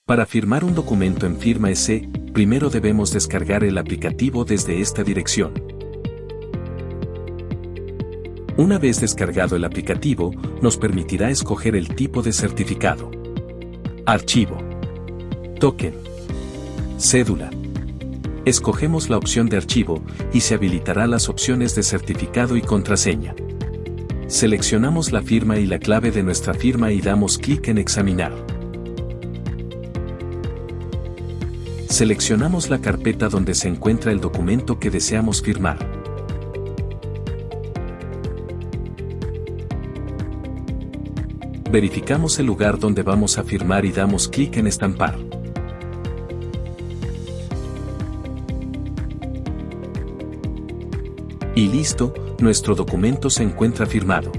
Para firmar un documento en Firma EC, primero debemos descargar el aplicativo desde esta dirección. Una vez descargado el aplicativo, nos permitirá escoger el tipo de certificado. Archivo. Token. Cédula. Escogemos la opción de archivo y se habilitará las opciones de certificado y contraseña. Seleccionamos la firma y la clave de nuestra firma y damos clic en examinar. Seleccionamos la carpeta donde se encuentra el documento que deseamos firmar. Verificamos el lugar donde vamos a firmar y damos clic en estampar. Y listo, nuestro documento se encuentra firmado.